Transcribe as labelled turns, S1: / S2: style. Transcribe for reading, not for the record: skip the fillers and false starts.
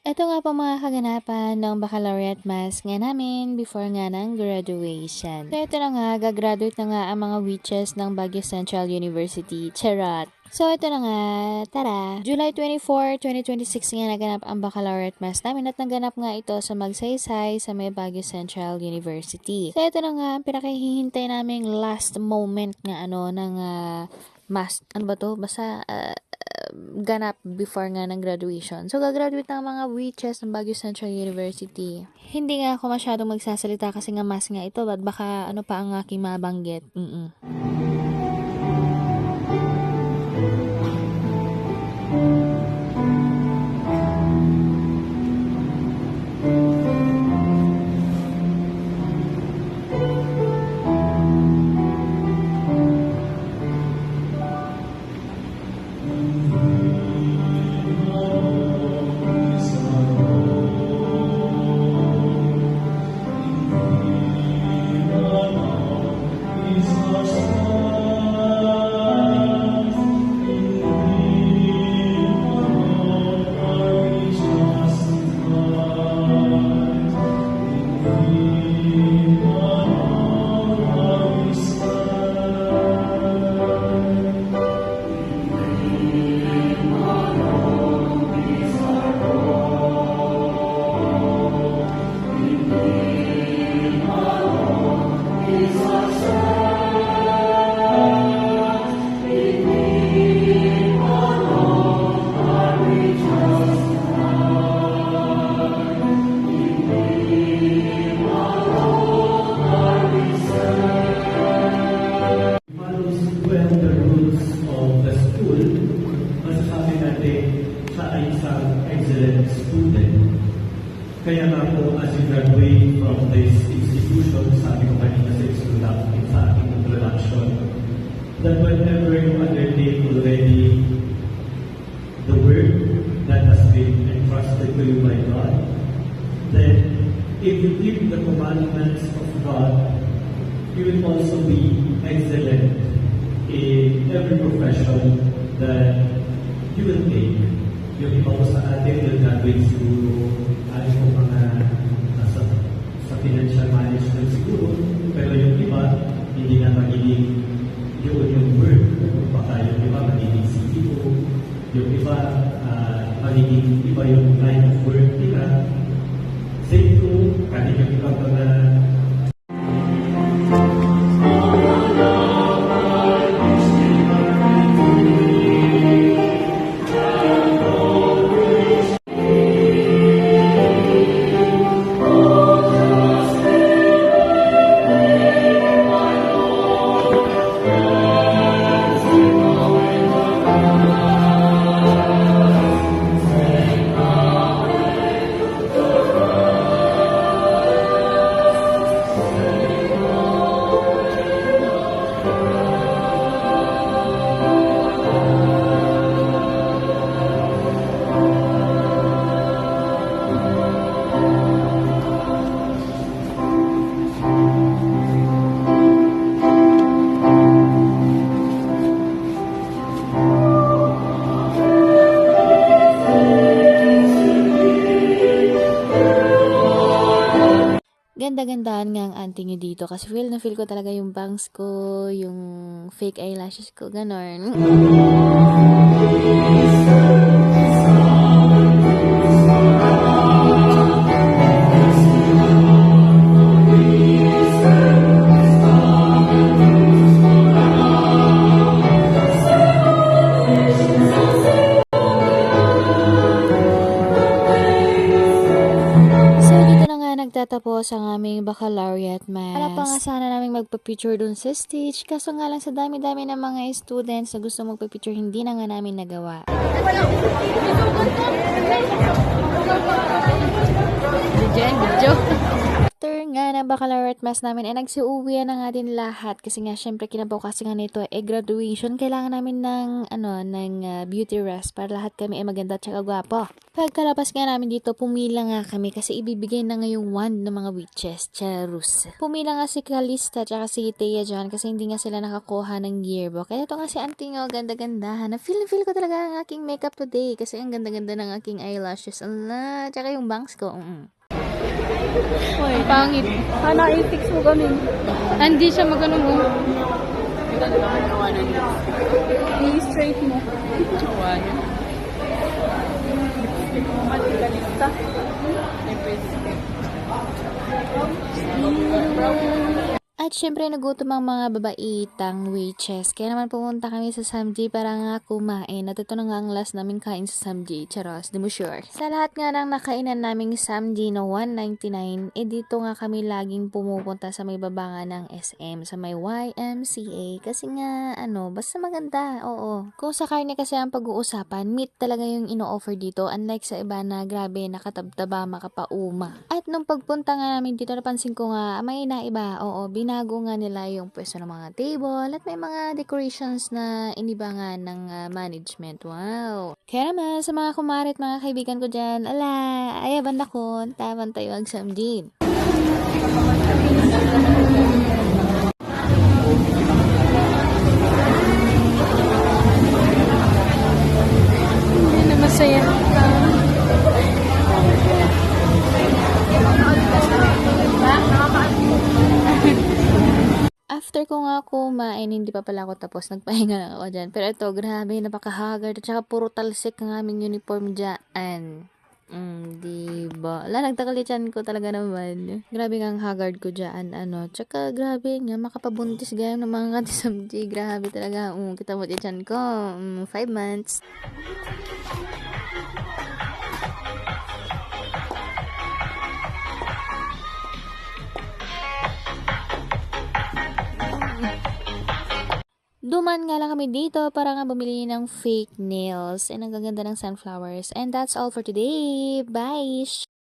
S1: Ito nga po mga kaganapan ng baccalaureate mass nga namin before nga ng graduation. So ito na nga, gagraduate na nga ang mga witches ng Baguio Central University. Charot! So ito na nga, tara! July 24, 2026 nga naganap ang baccalaureate mass namin at naganap nga ito sa Magsaysay sa may Baguio Central University. So ito na nga, ang pinakahihintay naming last moment nga ng mass. Ano ba to? Basta ganap before nga ng graduation. So, gagraduate ng mga witches ng Baguio Central University. Hindi nga ako masyadong magsasalita kasi nga mas nga ito, but baka ano pa ang aking mabanggit.
S2: Excellent student. Kaya nga po, as you graduate from this institution, sabi ko kanina sa aking introduction, that whenever you undertake already the work that has been entrusted to you by God, then if you keep the commandments of God, you will also be excellent in every profession that you will take. Yung iba ko sa atin, yung graduate siguro, ay po mga sa financial management siguro, pero yung iba, hindi na magiging yun yung work. Baka yung iba magiging CEO, yung iba magiging iba yung line of work nila. Same to, kahit yung iba mga
S1: ganda-gandaan nga ang auntie nyo dito kasi feel na feel ko talaga yung bangs ko, yung fake eyelashes ko, ganon. Nagtatapos ang aming baccalaureate mass. Para pa nga sana namin magpa-picture dun sa stage, kaso nga lang sa dami-dami ng mga students na gusto magpa-picture, hindi na nga namin nagawa. After nga na baccalaureate mass namin ay nagsiuwi na nga din lahat kasi nga syempre kinabukasan nga nito graduation. Kailangan namin ng beauty rest para lahat kami ay maganda at saka gwapo. Pagkalabas nga namin dito, pumila nga kami kasi ibibigay na nga yung wand ng mga witches. Charus. Pumila nga si Calista at saka si Thea dyan kasi hindi nga sila nakakuha ng yearbook. Kaya ito nga si auntie nga, ganda-gandahan. Na-feel ko talaga ang aking makeup today kasi ang ganda-ganda ng aking eyelashes. Allah, tsaka yung bangs ko.
S3: Uy, pangit. Sana i-fix mo kami. Hindi siya magano mo. I-straight mo. Matikalista.
S1: At syempre nagutom ang mga babaitang witches. Kaya naman pumunta kami sa Samji para nga kumain. At ito na nga ang last namin kain sa Samji. Charos, di mo sure. Sa lahat nga ng nakainan naming Samji na 199, dito nga kami laging pumupunta sa may baba nga ng SM, sa may YMCA. Kasi nga, basta maganda. Oo. Kung sa karne kasi ang pag-uusapan, meat talaga yung ino-offer dito. Unlike sa iba na grabe, nakatabtaba, makapauma. At nung pagpunta nga namin dito, napansin ko nga, may naiba. Oo, binago nga nila yung pwesto ng mga table at may mga decorations na inibangan ng management. Wow! Kaya naman sa mga kumare at mga kaibigan ko dyan, ayaban ako, taman tayo ang samjin.
S3: Yan na masaya.
S1: After ko nga kumain, hindi pa pala ako tapos. Nagpahinga lang ako dyan. Pero ito, grabe, napaka-haggard. At saka puro talsik ang aming uniform dyan. Diba? Nagtakalitan ko talaga naman. Grabe nga ang haggard ko dyan. Tsaka grabe nga, makapabuntis gaya ng mga katisamji. Grabe talaga. Kita mo dyan ko. 5 months. Duman nga lang kami dito para nga bumili ng fake nails. And ang gaganda ng sunflowers. And that's all for today. Bye!